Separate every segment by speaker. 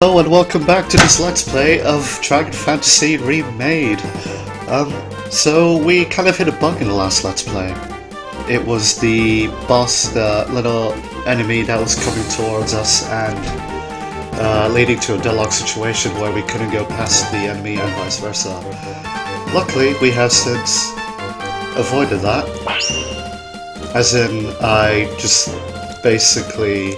Speaker 1: Hello and welcome back to this Let's Play of Dragon Fantasy Remade. So we kind of hit a bug in the last Let's Play. It was the boss, the little enemy that was coming towards us and leading to a deadlock situation where we couldn't go past the enemy and vice versa. Luckily, we have since avoided that. As in, I just basically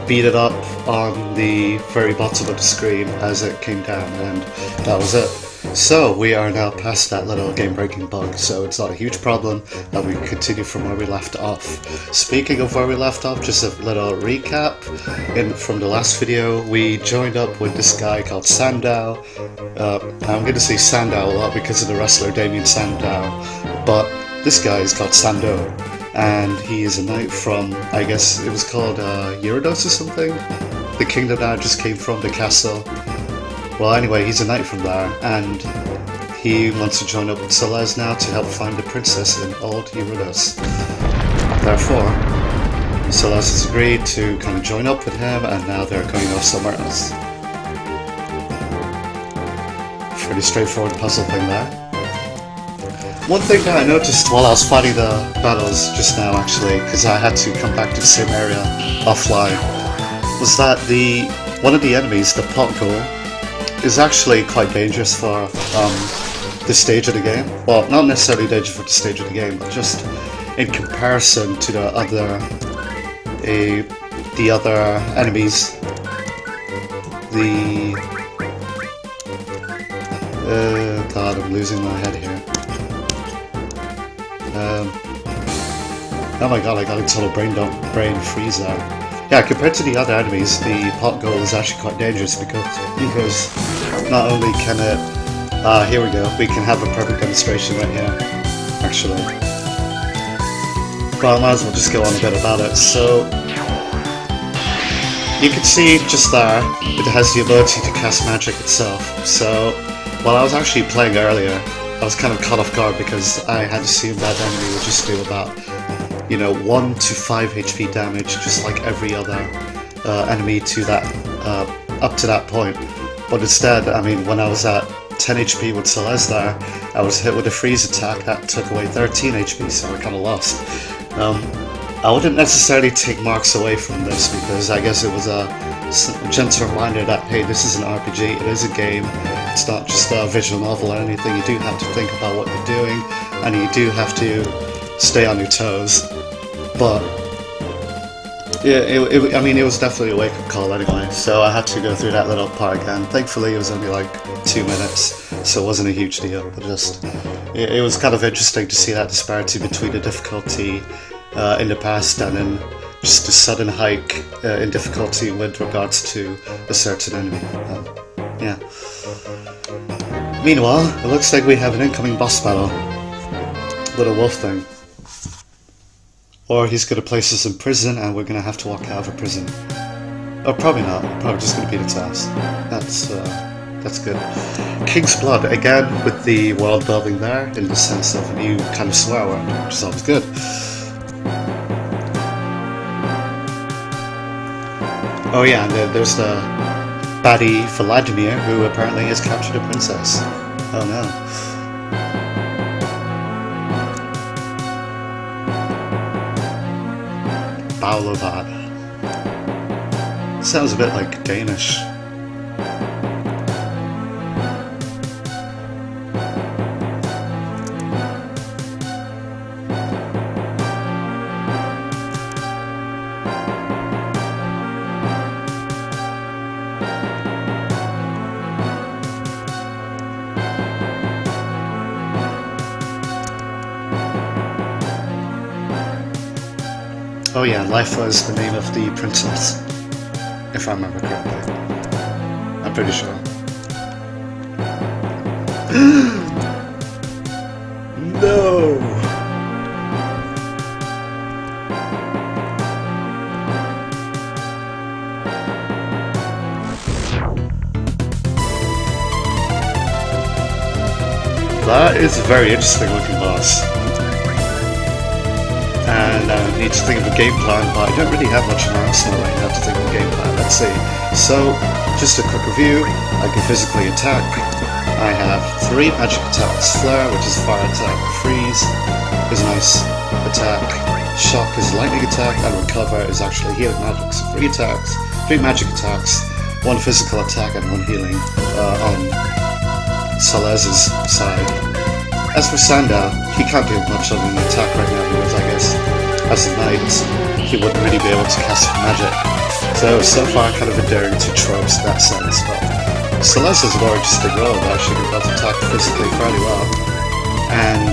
Speaker 1: beat it up on the very bottom of the screen as it came down, and that was it. So we are now past that little game-breaking bug, so it's not a huge problem, and we continue from where we left off. Speaking of where we left off, just a little recap. From the last video, we joined up with this guy called Sandow. I'm going to say Sandow a lot because of the wrestler Damien Sandow, but this guy is called Sandow. And he is a knight from, I guess it was called Gyarados or something? The kingdom that I just came from, the castle. Well, anyway, he's a knight from there, and he wants to join up with Celeste now to help find the princess in old Gyarados. Therefore, Celeste has agreed to kind of join up with him, and now they're going off somewhere else. Pretty straightforward puzzle thing there. One thing that I noticed while I was fighting the battles just now, actually, because I had to come back to the same area offline, was that one of the enemies, the pot goal, is actually quite dangerous for this stage of the game. Well, not necessarily dangerous for the stage of the game, but just in comparison to the other enemies. God, I'm losing my head here. Oh my god, I got a total brain freeze there. Yeah, compared to the other enemies, the pot goal is actually quite dangerous because not only can it... here we go, we can have a perfect demonstration right here, actually. Well, I might as well just go on a bit about it. So, you can see just there, it has the ability to cast magic itself. So, while I was actually playing earlier, I was kind of caught off guard because I had assumed that enemy would just do about, 1 to 5 HP damage, just like every other enemy to that, up to that point. But instead, I mean, when I was at 10 HP with Celeste there, I was hit with a freeze attack that took away 13 HP, so I kind of lost. I wouldn't necessarily take marks away from this because I guess it was a gentle reminder that, hey, this is an RPG, it is a game. It's not just a visual novel or anything. You do have to think about what you're doing, and you do have to stay on your toes. But yeah, it was definitely a wake-up call anyway. So I had to go through that little part again. Thankfully, it was only like 2 minutes, so it wasn't a huge deal. But just it was kind of interesting to see that disparity between the difficulty in the past and then just a sudden hike in difficulty with regards to a certain enemy. Yeah. Meanwhile, it looks like we have an incoming boss battle with a wolf thing. Or he's going to place us in prison and we're going to have to walk out of a prison. Or probably not, probably just going to beat its ass. That's good. King's Blood, again with the world building there, in the sense of a new kind of swear word, which is always good. Oh yeah, and there's the baddie Vladimir, who apparently has captured a princess. Oh no. Baulovad. Sounds a bit like Danish. Oh yeah, Lifa is the name of the princess, if I remember correctly. I'm pretty sure. No! That is a very interesting looking boss. And I need to think of a game plan, but I don't really have much in my arsenal right now to think of a game plan. Let's see. So, just a quick review. I can physically attack. I have 3 magic attacks. Flare, which is fire attack. Freeze is a nice attack. Shock is lightning attack. And Recover is actually healing magic. So 3 attacks, 3 magic attacks, 1 physical attack and 1 healing on Celes's side. As for Sanda, he can't do much on an attack right now because I guess as a knight he wouldn't really be able to cast magic. So far kind of adhering to tropes in that sense, but Celeste has a more interesting role that she can both attack physically fairly well and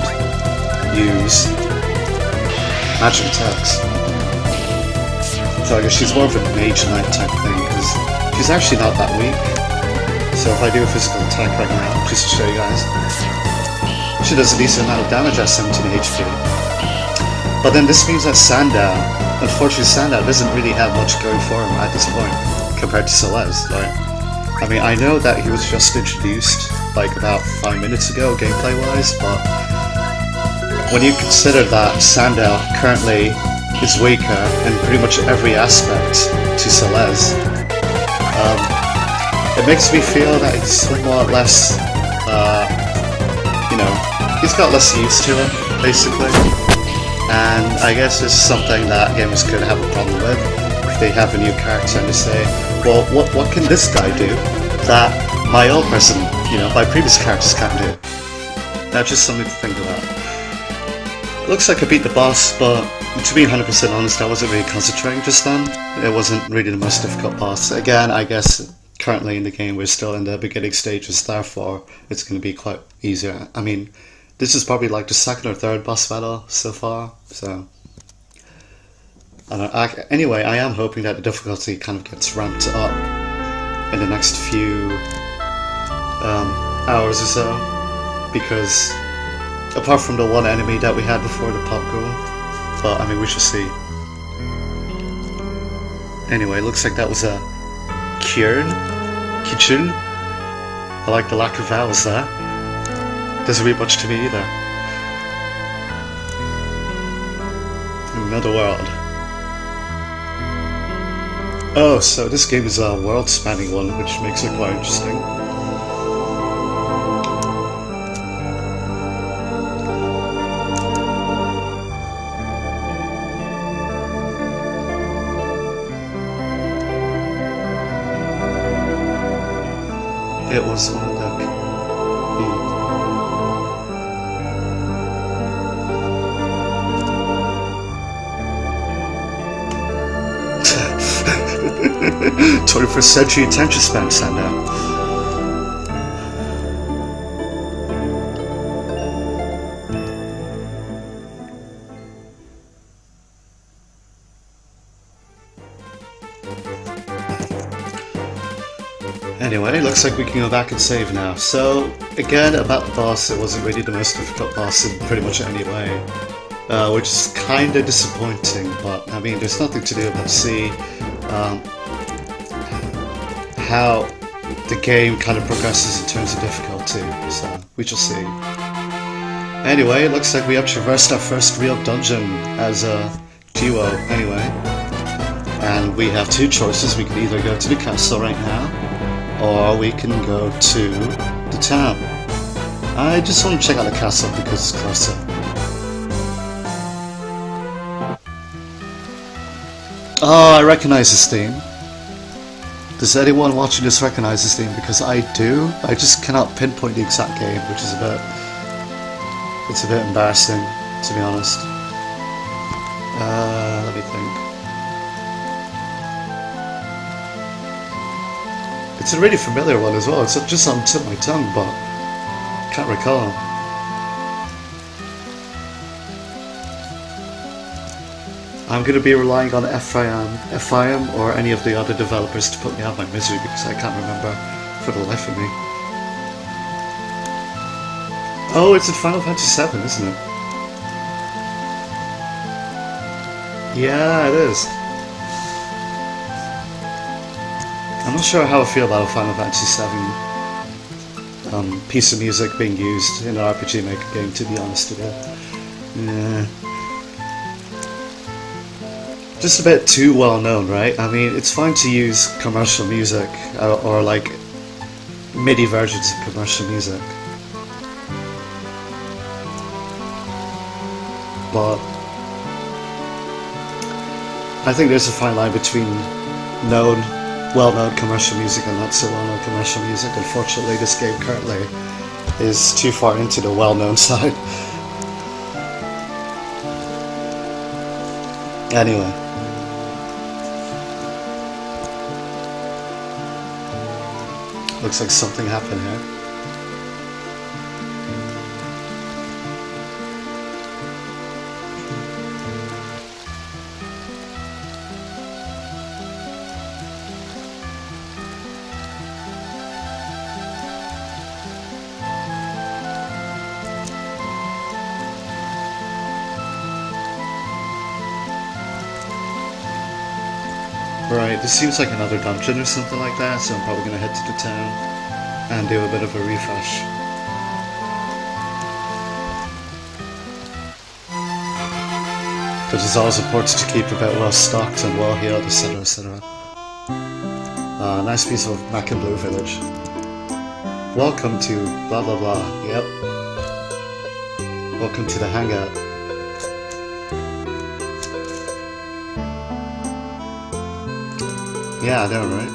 Speaker 1: use magic attacks. So I guess she's more of a mage knight type thing because she's actually not that weak. So if I do a physical attack right now, just to show you guys, she does a decent amount of damage at 17 HP. But then this means that Sanda, unfortunately Sanda doesn't really have much going for him at this point compared to Celeste. Like, I mean, I know that he was just introduced like about 5 minutes ago gameplay wise, but when you consider that Sanda currently is weaker in pretty much every aspect to Celeste, it makes me feel that he's somewhat less, you know, he's got less use to it, basically. And I guess it's something that gamers could have a problem with if they have a new character and they say, well, what can this guy do that my old person, you know, my previous characters can't do? That's just something to think about. It looks like I beat the boss, but to be 100% honest, I wasn't really concentrating just then. It wasn't really the most difficult boss. Again, I guess currently in the game we're still in the beginning stages, therefore it's going to be quite easier. I mean, this is probably like the 2nd or 3rd boss battle so far, so anyway, I am hoping that the difficulty kind of gets ramped up in the next few hours or so, because apart from the one enemy that we had before the pop goal, but I mean, we shall see. Anyway, looks like that was a Kichun. I like the lack of vowels there. Doesn't read much to me either. Another world. Oh, so this game is a world-spanning one, which makes it quite interesting. It was on the deck. Hmm. 21st century attention span, Sanda. Anyway, looks like we can go back and save now. So, again, about the boss, it wasn't really the most difficult boss in pretty much any way. Which is kinda disappointing, but I mean, there's nothing to do but see how the game kind of progresses in terms of difficulty, so we shall see. Anyway, it looks like we have traversed our first real dungeon as a duo, anyway. And we have 2 choices. We can either go to the castle right now, or we can go to the town. I just want to check out the castle because it's closer. Oh, I recognize this theme. Does anyone watching this recognize this theme? Because I do. I just cannot pinpoint the exact game, which is it's a bit embarrassing, to be honest. Let me think. It's a really familiar one as well. It's just on the tip of my tongue, but can't recall. I'm going to be relying on FIM or any of the other developers to put me out of my misery because I can't remember for the life of me. Oh, it's in Final Fantasy VII, isn't it? Yeah, it is. I'm not sure how I feel about a Final Fantasy VII piece of music being used in an RPG Maker game, to be honest with you. Yeah. just a bit too well known, right? I mean, it's fine to use commercial music or like MIDI versions of commercial music, but I think there's a fine line between well-known commercial music and not so well-known commercial music. Unfortunately, this game currently is too far into the well-known side. Anyway. Looks like something happened here. Right, this seems like another dungeon or something like that, so I'm probably going to head to the town and do a bit of a refresh. Because it's always important to keep a bit well stocked and well healed, etc, etc. Nice piece of Mac and Blue Village. Welcome to blah blah blah, yep. Welcome to the hangout. Yeah, I know, right?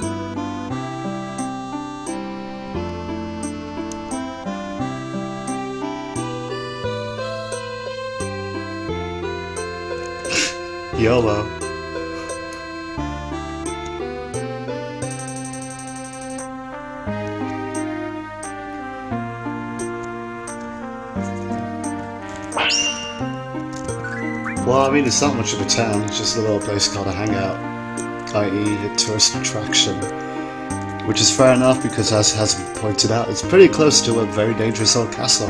Speaker 1: YOLO. Well, I mean, it's not much of a town, it's just a little place called a hangout. I.e. a tourist attraction, which is fair enough because, as has been pointed out, it's pretty close to a very dangerous old castle.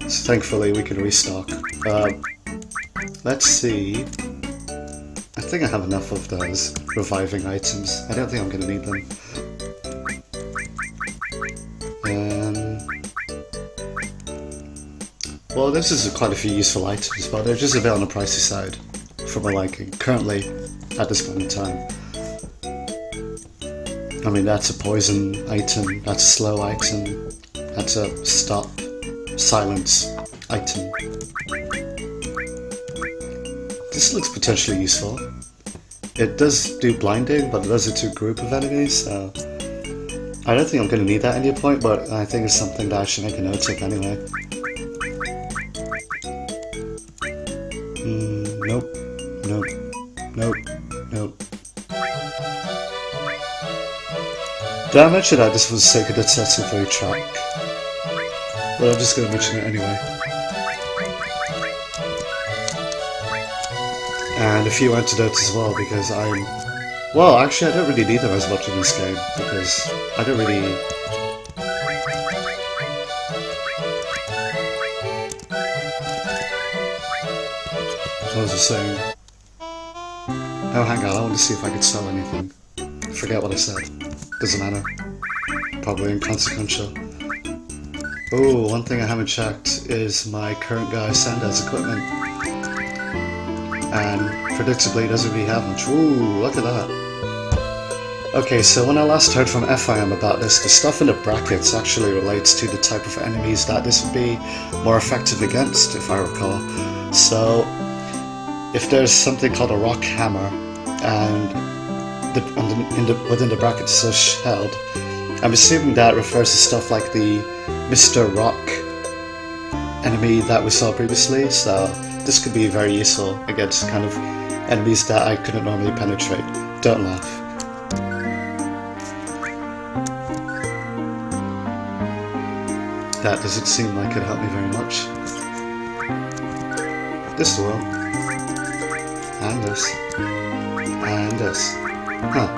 Speaker 1: So thankfully we can restock. Let's see. I think I have enough of those reviving items. I don't think I'm going to need them. Well, this is quite a few useful items, but they're just a bit on the pricey side. For my liking, currently, at this point in time. I mean, that's a poison item, that's a slow item, that's a stop, silence item. This looks potentially useful. It does do blinding, but it does it to a group of enemies, so I don't think I'm going to need that at any point, but I think it's something that I should make a note of anyway. Nope. Nope. Nope. Nope. Did I mention that this was Sega Detective 3 track? Well, I'm just going to mention it anyway. And a few antidotes as well, because well, actually I don't really need them as much in this game, because I don't really... What was I saying? Oh, hang on, I want to see if I could sell anything. Forget what I said. Doesn't matter. Probably inconsequential. Oh, one thing I haven't checked is my current guy Sanda's equipment. And predictably he doesn't really have much. Ooh, look at that. Okay, so when I last heard from FIM about this, the stuff in the brackets actually relates to the type of enemies that this would be more effective against, if I recall. So, if there's something called a rock hammer, and within the brackets it says shelled, I'm assuming that refers to stuff like the Mr. Rock enemy that we saw previously, so this could be very useful against kind of enemies that I couldn't normally penetrate. Don't laugh. That doesn't seem like it'd help me very much. This will. And this. And this. Huh.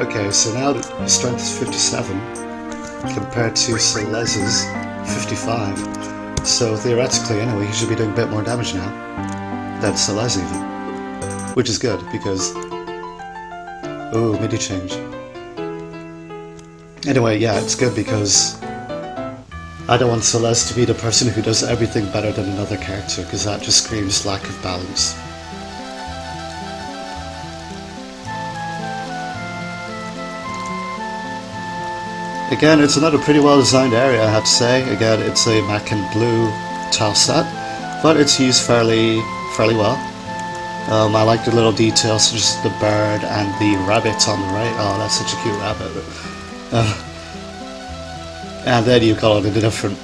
Speaker 1: Okay, so now the strength is 57 compared to Celez's 55. So theoretically, anyway, he should be doing a bit more damage now than Celez even. Which is good, because... Ooh, MIDI change. Anyway, yeah, it's good because I don't want Celeste to be the person who does everything better than another character, because that just screams lack of balance. Again, it's another pretty well designed area, I have to say. Again, it's a mac and blue tile set, but it's used fairly well. I like the little details, such as the bird and the rabbit on the right. Oh, that's such a cute rabbit. And then you've got all the different,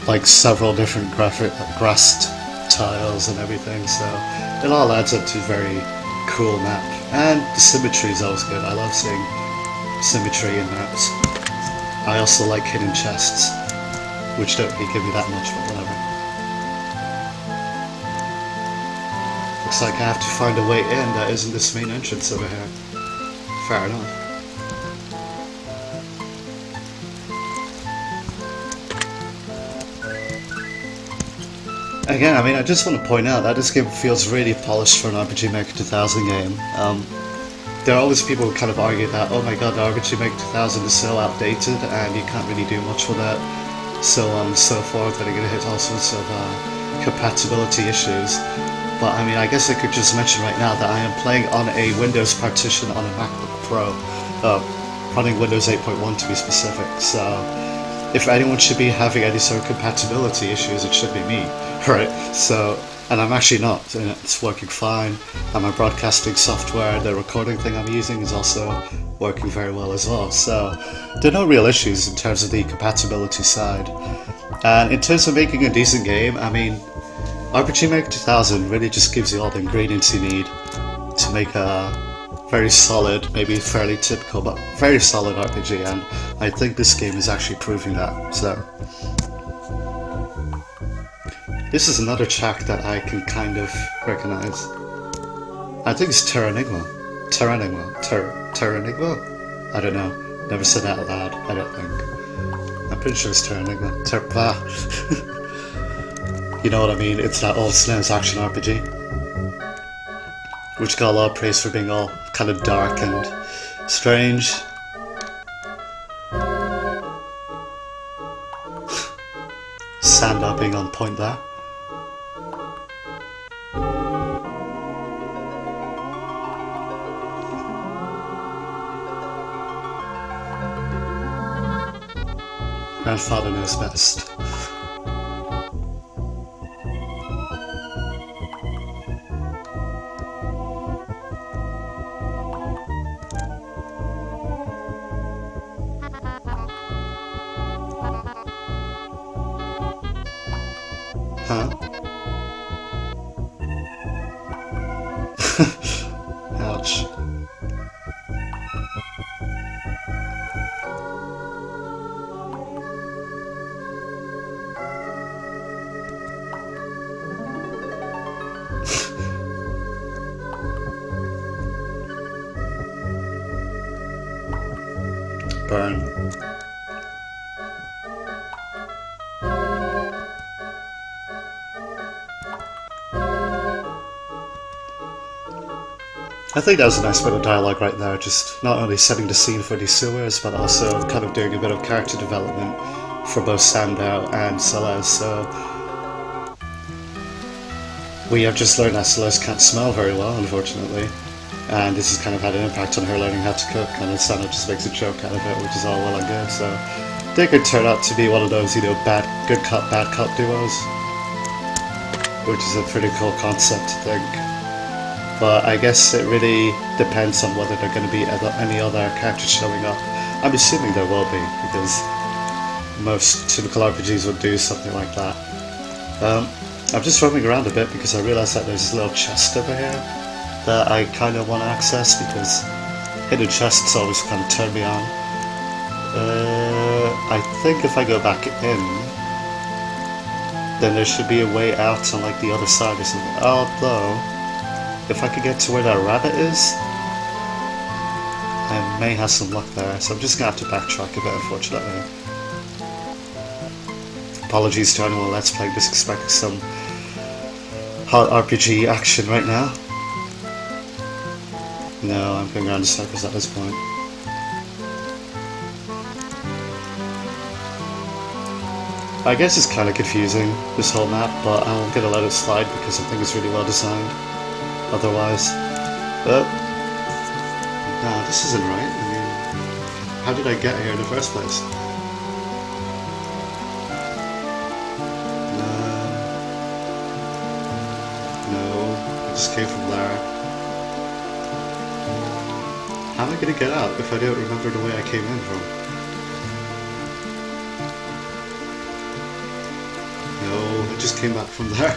Speaker 1: like several different grassed tiles and everything, so it all adds up to a very cool map. And the symmetry is always good. I love seeing symmetry in maps. I also like hidden chests, which don't really give me that much, but whatever. Looks like I have to find a way in that isn't this main entrance over here. Fair enough. Again, I mean, I just want to point out that this game feels really polished for an RPG Maker 2000 game. There are always people who kind of argue that, oh my god, the RPG Maker 2000 is so outdated and you can't really do much with it, so on and so forth, and you're going to hit all sorts of compatibility issues. But I mean, I guess I could just mention right now that I am playing on a Windows partition on a MacBook Pro, running Windows 8.1 to be specific, so if anyone should be having any sort of compatibility issues, it should be me, right? So, and I'm actually not, and it's working fine, and my broadcasting software, the recording thing I'm using, is also working very well as well, so there are no real issues in terms of the compatibility side. And in terms of making a decent game, I mean, RPG Maker 2000 really just gives you all the ingredients you need to make a very solid, maybe fairly typical, but very solid RPG, and I think this game is actually proving that, so. This is another track that I can kind of recognize. I think it's Terranigma. Terranigma? I don't know. Never said that out loud, I don't think. I'm pretty sure it's Terranigma. You know what I mean? It's that old SNES action RPG. Which got a lot of praise for being all kind of dark and strange. Sanda being on point there. Grandfather knows best. Huh? Ouch. Burn. I think that was a nice bit of dialogue right there, just not only setting the scene for these sewers, but also kind of doing a bit of character development for both Sandow and Celeste. So we have just learned that Celeste can't smell very well, unfortunately, and this has kind of had an impact on her learning how to cook, and then Sandow just makes a joke out of it, which is all well and good. So they could turn out to be one of those, you know, good cop, bad cop duos, which is a pretty cool concept, I think. But I guess it really depends on whether there are going to be any other characters showing up. I'm assuming there will be, because most typical RPGs would do something like that. I'm just roaming around a bit because I realised that there's this little chest over here that I kind of want to access, because hidden chests always kind of turn me on. I think if I go back in, then there should be a way out on like the other side or something. Although, if I could get to where that rabbit is, I may have some luck there, so I'm just going to have to backtrack a bit, unfortunately. Apologies to anyone Let's Play, just expecting some hot RPG action right now. No, I'm going around in circles at this point. I guess it's kind of confusing, this whole map, but I'm gonna let it slide because I think it's really well designed. Otherwise, but no, this isn't right. I mean, how did I get here in the first place? No, I just came from there. How am I gonna get out if I don't remember the way I came in from? No, I just came back from there.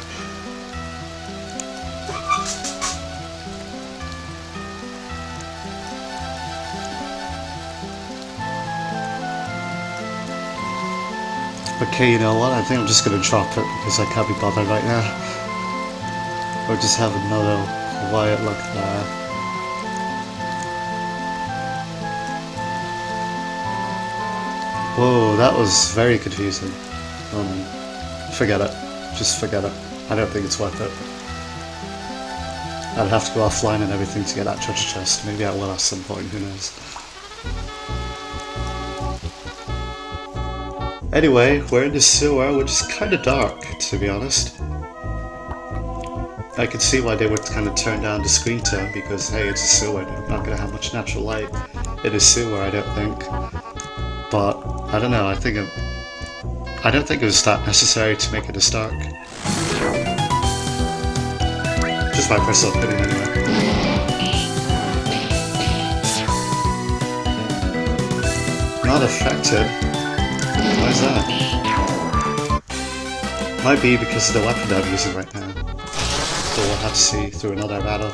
Speaker 1: Okay, you know what? I think I'm just gonna drop it because I can't be bothered right now. Or just have another quiet look there. Whoa, that was very confusing. Forget it. Just forget it. I don't think it's worth it. I'd have to go offline and everything to get that treasure chest. Maybe I will at some point, who knows. Anyway, we're in the sewer, which is kind of dark, to be honest. I can see why they would kind of turn down the screen tone, because hey, it's a sewer, they're not going to have much natural light in a sewer, I don't think. But, I don't know, I don't think it was that necessary to make it this dark. Just my personal opinion anyway. Not affected? Why is that? Might be because of the weapon that I'm using right now. So we'll have to see through another battle.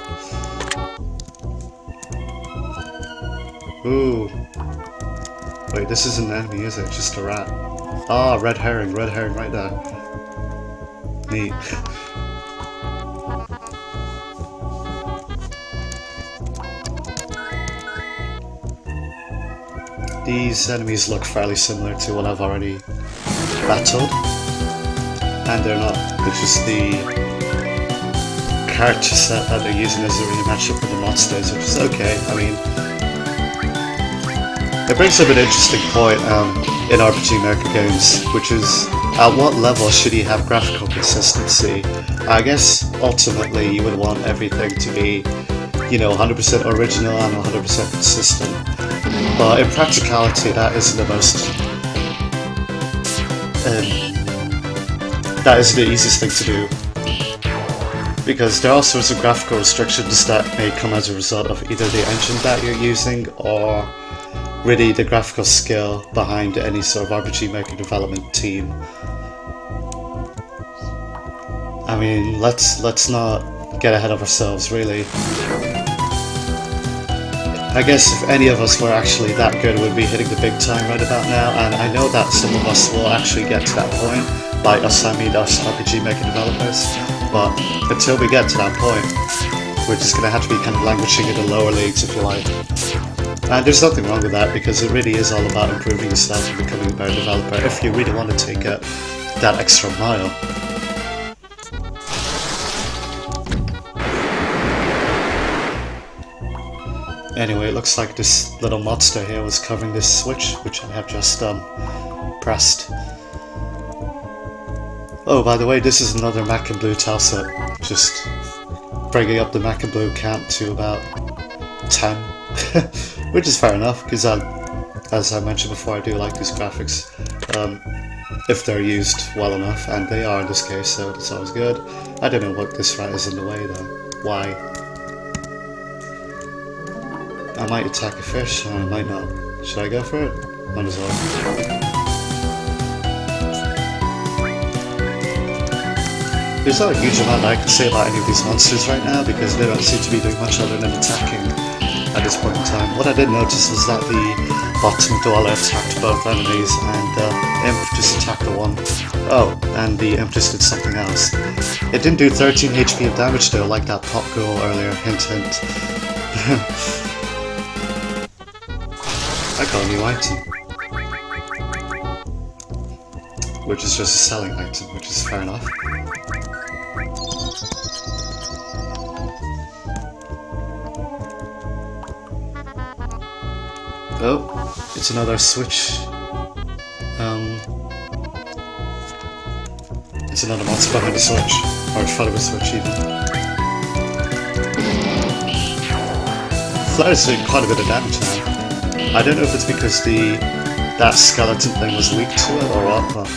Speaker 1: Ooh. Wait, this isn't an enemy, is it? Just a rat. Ah, red herring right there. Neat. These enemies look fairly similar to what I've already battled. And they're not. It's just the character set that they're using as a rematch up with the monsters, which is okay. I mean, it brings up an interesting point in RPG Maker games, which is at what level should you have graphical consistency? I guess ultimately you would want everything to be, you know, 100% original and 100% consistent. But in practicality, that isn't the most. That isn't the easiest thing to do. Because there are all sorts of graphical restrictions that may come as a result of either the engine that you're using or really the graphical skill behind any sort of RPG Maker development team. I mean, let's not get ahead of ourselves, really. I guess if any of us were actually that good, we'd be hitting the big time right about now, and I know that some of us will actually get to that point, like us, I mean us RPG Maker developers, but until we get to that point, we're just going to have to be kind of languishing in the lower leagues, if you like. And there's nothing wrong with that, because it really is all about improving yourself and becoming a better developer if you really want to take it that extra mile. Anyway, it looks like this little monster here was covering this switch, which I have just pressed. Oh, by the way, this is another Mac and Blue tile set. Just bringing up the Mac and Blue count to about 10. Which is fair enough, because as I mentioned before, I do like these graphics. If they're used well enough, and they are in this case, so that's always good. I don't know what this rat is in the way though. Why? I might attack a fish, or I might not. Should I go for it? Might as well. There's not a huge amount I can say about any of these monsters right now, because they don't seem to be doing much other than attacking at this point in time. What I did notice was that the bottom dweller attacked both enemies, and Imp just attacked the one. Oh, and the Imp just did something else. It didn't do 13 HP of damage though, like that pop girl earlier, hint hint. I got a new item, which is just a selling item, which is fair enough. Oh, it's another switch It's another monster behind the switch. Or in front of a switch even. Flare's doing quite a bit of damage now. I don't know if it's because that skeleton thing was weak to it or what, but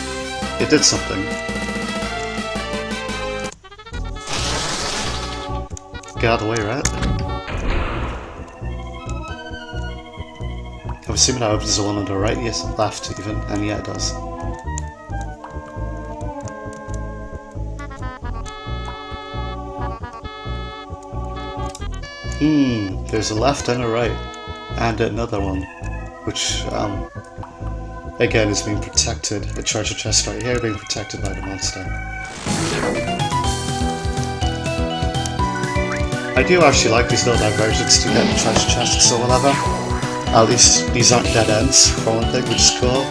Speaker 1: it did something. Get out of the way, right? I'm assuming that opens the one on the right, yes, left even, and yeah, it does. There's a left and a right, and another one, which, again is being protected. A treasure chest right here being protected by the monster. I do actually like these little diversions to get treasure chests or whatever. At least these aren't dead ends, for one thing, which is cool.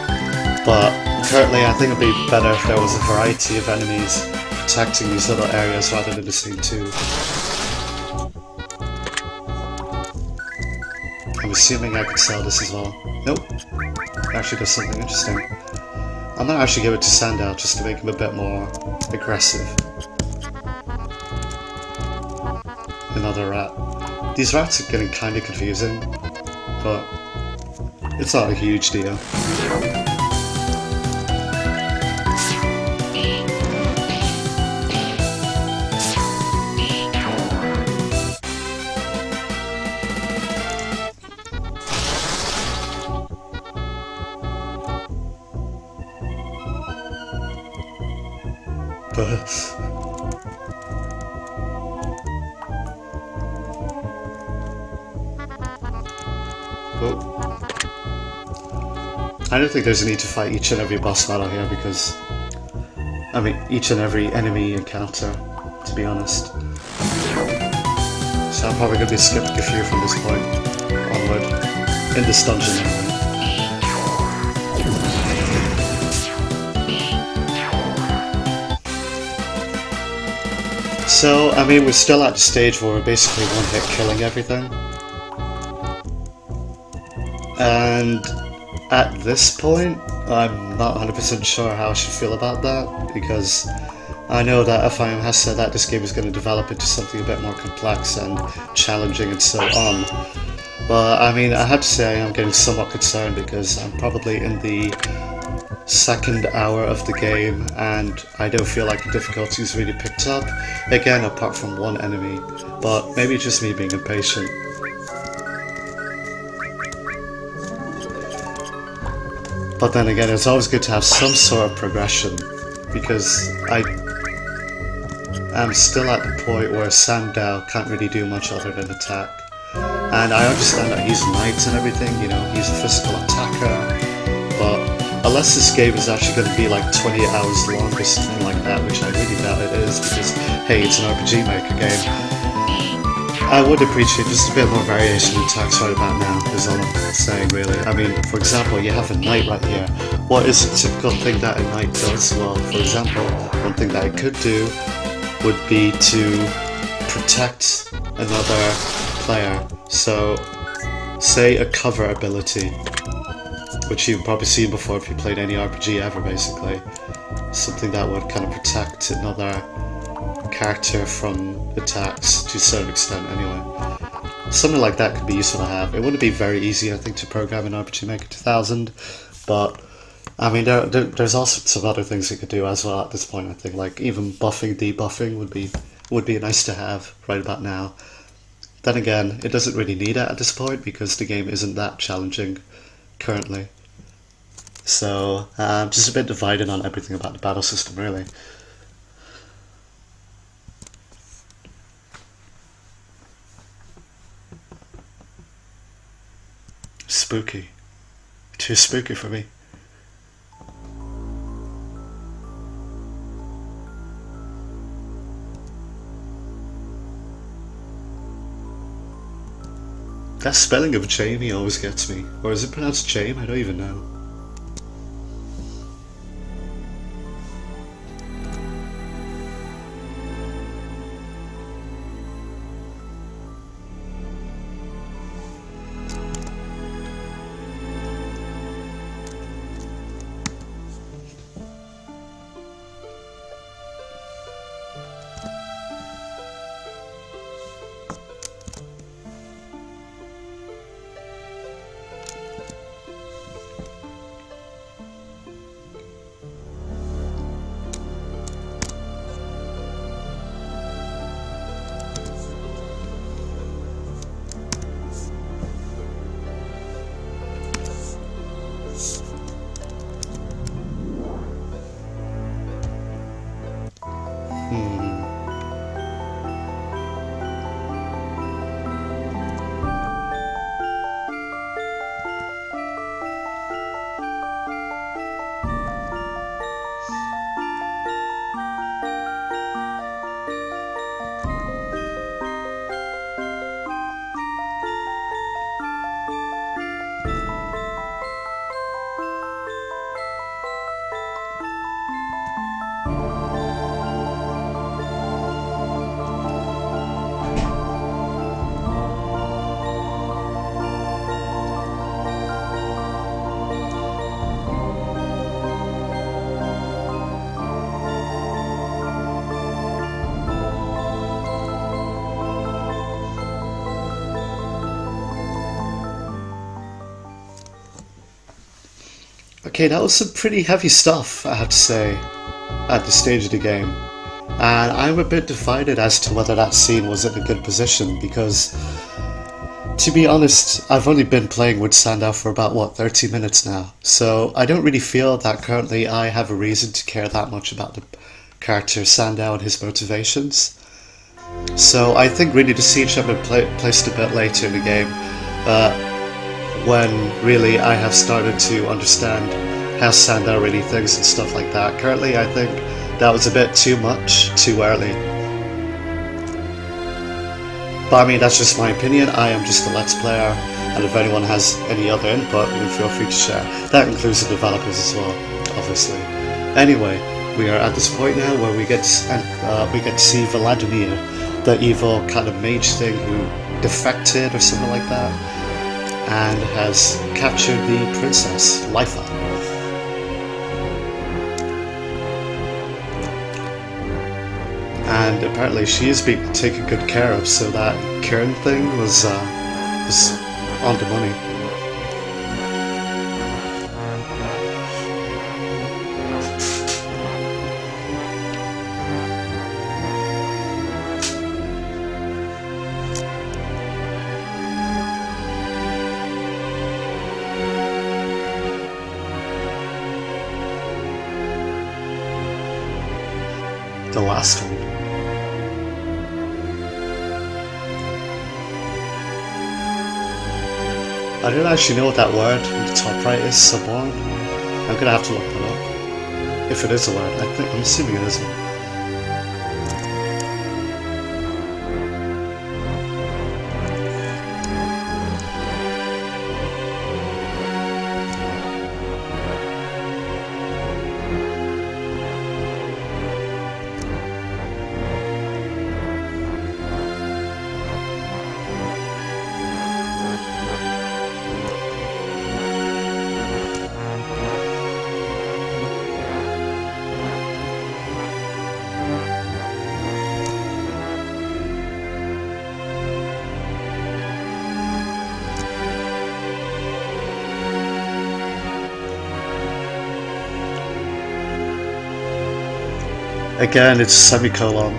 Speaker 1: But currently I think it'd be better if there was a variety of enemies protecting these little areas rather than the same two. I'm assuming I could sell this as well. Nope. It actually does something interesting. I might actually give it to Sandow just to make him a bit more aggressive. Another rat. These rats are getting kinda confusing, but it's not a huge deal. I don't think there's a need to fight each and every boss battle here because, I mean, each and every enemy encounter, to be honest. So I'm probably going to be skipping a few from this point onward, in this dungeon anyway. So, I mean, we're still at the stage where we're basically one-hit killing everything. And at this point, I'm not 100% sure how I should feel about that, because I know that FIM has said that this game is going to develop into something a bit more complex and challenging and so on. But, I mean, I have to say I am getting somewhat concerned because I'm probably in the second hour of the game and I don't feel like the difficulty's really picked up, again apart from one enemy, but maybe just me being impatient. But then again, it's always good to have some sort of progression, because I am still at the point where Sandow can't really do much other than attack. And I understand that he's a knight and everything, you know, he's a physical attacker, but unless this game is actually going to be like 20 hours long or something like that, which I really doubt it is, because, hey, it's an RPG Maker game, I would appreciate just a bit more variation in attacks right about now, is all I'm saying, really. I mean, for example, you have a knight right here. What is a typical thing that a knight does? Well, for example, one thing that it could do would be to protect another player. So, say a cover ability, which you've probably seen before if you played any RPG ever, basically. Something that would kind of protect another character from attacks to a certain extent, anyway. Something like that could be useful to have. It wouldn't be very easy, I think, to program in RPG Maker 2000, but I mean, there's all sorts of other things you could do as well at this point, I think, like even buffing, debuffing would be nice to have right about now. Then again, it doesn't really need it at this point because the game isn't that challenging currently. So, I'm just a bit divided on everything about the battle system, really. Spooky. Too spooky for me. That spelling of Jamie always gets me. Or is it pronounced Jame? I don't even know. Okay, that was some pretty heavy stuff, I have to say, at this stage of the game. And I'm a bit divided as to whether that scene was in a good position, because, to be honest, I've only been playing with Sandow for about, what, 30 minutes now. So I don't really feel that currently I have a reason to care that much about the character Sandow and his motivations. So I think really the siege should have been placed a bit later in the game, when really I have started to understand how Sandow really thinks and stuff like that. Currently I think that was a bit too much, too early. But I mean, that's just my opinion. I am just a Let's Player, and if anyone has any other input, then feel free to share. That includes the developers as well, obviously. Anyway, we are at this point now where we get to see Vladimir, the evil kind of mage thing who defected or something like that, and has captured the princess, Lifa. And apparently she is being taken good care of, so that Kieran thing was on the money. The last one. I don't actually know what that word in the top right is, suborn. I'm gonna have to look that up. If it is a word, I'm assuming it isn't. Again, it's semicolon.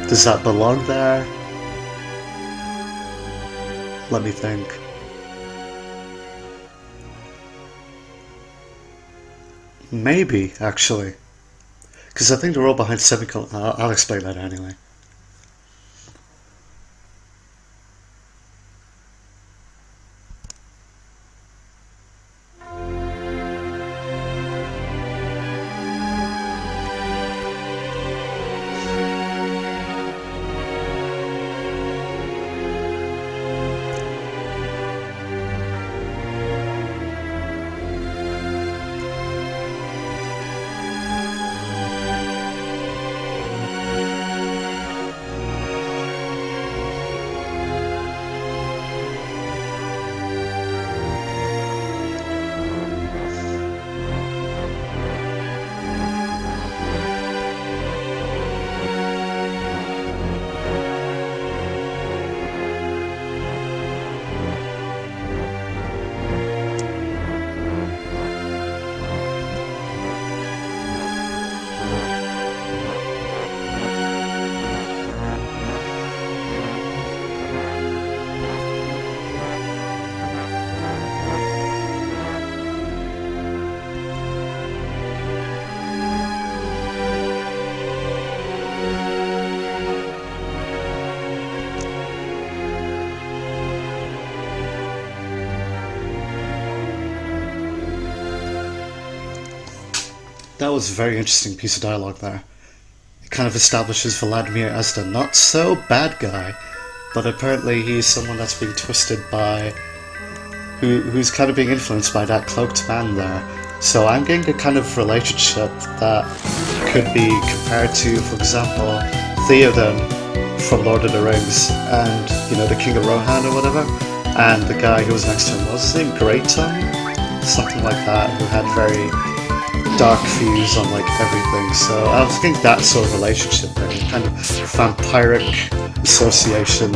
Speaker 1: Does that belong there? Let me think. Maybe, actually. Because I think they're all behind semicolon. I'll explain that anyway. That was a very interesting piece of dialogue there. It kind of establishes Vladimir as the not so bad guy, but apparently he's someone that's being twisted by, who's kind of being influenced by that cloaked man there. So I'm getting the kind of relationship that could be compared to, for example, Theoden from Lord of the Rings and, you know, the King of Rohan or whatever, and the guy who was next to him, what was his name? Great Tongue? Something like that, who had very dark views on like everything. So I think that sort of relationship there, kind of vampiric association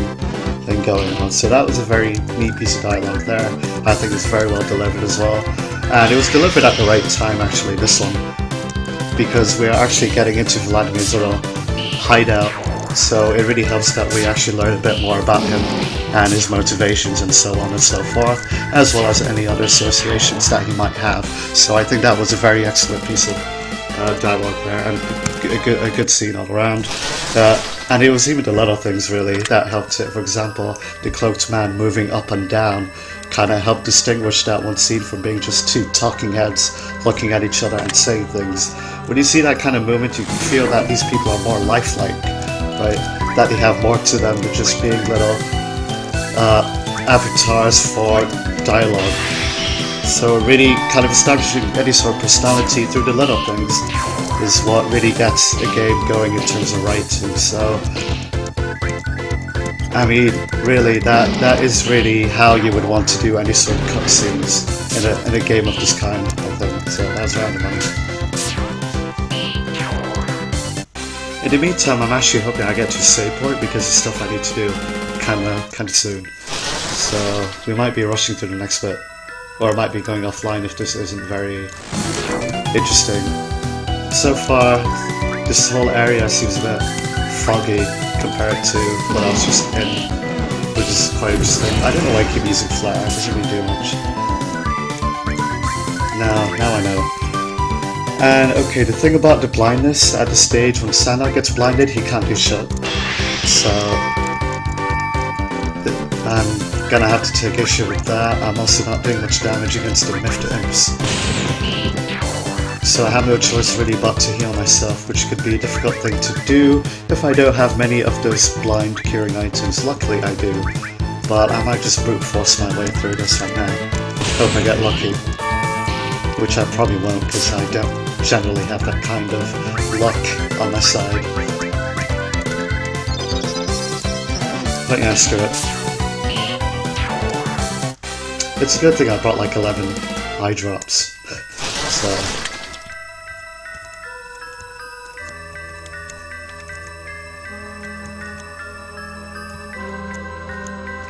Speaker 1: thing going on. So that was a very neat piece of dialogue there. I think it's very well delivered as well. And it was delivered at the right time, actually, this one, because we're actually getting into Vladimir's little hideout. So it really helps that we actually learn a bit more about him and his motivations and so on and so forth, as well as any other associations that he might have. So I think that was a very excellent piece of dialogue there, and a good scene all around. And it was even the little things really that helped it. For example, the cloaked man moving up and down kind of helped distinguish that one scene from being just two talking heads looking at each other and saying things. When you see that kind of movement, you can feel that these people are more lifelike, right? That they have more to them than just being little avatars for dialogue. So really kind of establishing any sort of personality through the little things is what really gets a game going in terms of writing. So I mean, really, that is really how you would want to do any sort of cutscenes in a game of this kind, I think. So that's right, money. In the meantime, I'm actually hoping I get to a save point because there's stuff I need to do kinda soon. So we might be rushing through the next bit, or it might be going offline if this isn't very interesting. So far, this whole area seems a bit foggy compared to what I was just in, which is quite interesting. I don't know why I keep using flare, it doesn't really do much. Now I know. And okay, the thing about the blindness at the stage when Sandal gets blinded, he can't do shit. So I'm gonna have to take issue with that. I'm also not doing much damage against the Mifta Imps. So I have no choice really but to heal myself, which could be a difficult thing to do if I don't have many of those blind curing items. Luckily I do, but I might just brute force my way through this right now. Hope I get lucky, which I probably won't because I don't generally have that kind of luck on my side. But yeah, screw it. It's a good thing I brought like 11 eye drops, so...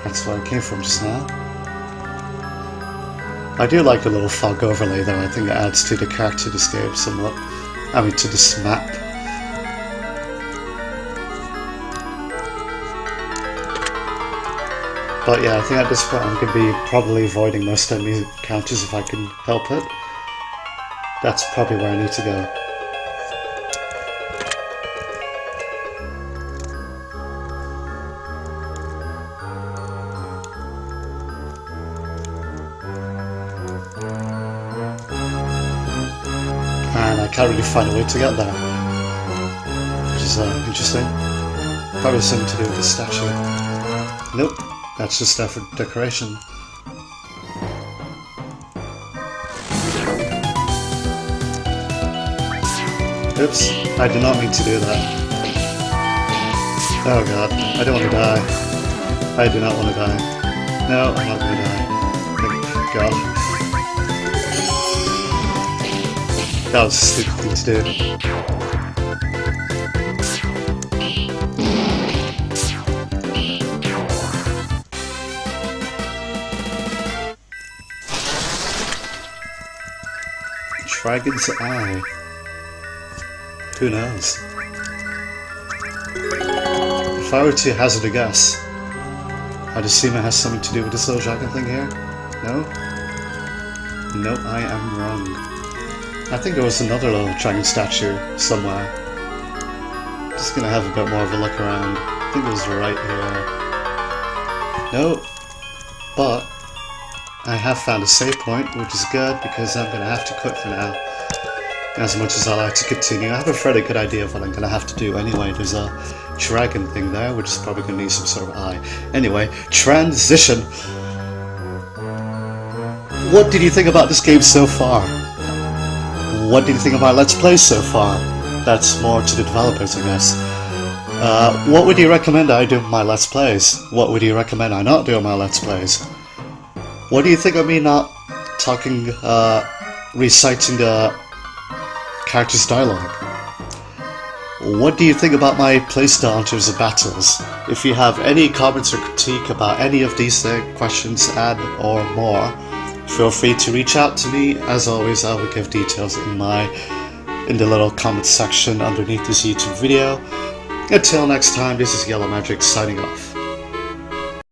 Speaker 1: That's where I came from just now. I do like the little fog overlay though, I think it adds to the character to this game somewhat. I mean, to this map. But yeah, I think at this point I'm going to be probably avoiding most enemy encounters if I can help it. That's probably where I need to go. And I can't really find a way to get there, which is interesting. Probably something to do with the statue. Nope, that's just there for decoration. Oops, I did not mean to do that. Oh god, I don't want to die. I do not want to die. No, I'm not going to die. Thank god. That was a stupid thing to do. Dragon's Eye. Who knows? If I were to hazard a guess, I'd assume it has something to do with this little dragon thing here. No? No, I am wrong. I think there was another little dragon statue somewhere. Just gonna have a bit more of a look around. I think it was right here. No, but I have found a save point, which is good because I'm gonna have to quit for now. As much as I like to continue, I have a fairly good idea of what I'm gonna have to do anyway. There's a dragon thing there, which is probably gonna need some sort of eye. Anyway, transition. What did you think about this game so far? What did you think of my Let's Play so far? That's more to the developers, I guess. What would you recommend I do in my Let's Plays? What would you recommend I not do in my Let's Plays? What do you think of me not talking, reciting the character's dialogue? what do you think about my playstyle in terms of battles? If you have any comments or critique about any of these questions and or more, feel free to reach out to me. As always, I will give details in the little comment section underneath this YouTube video. Until next time, this is Yellow Magic signing off.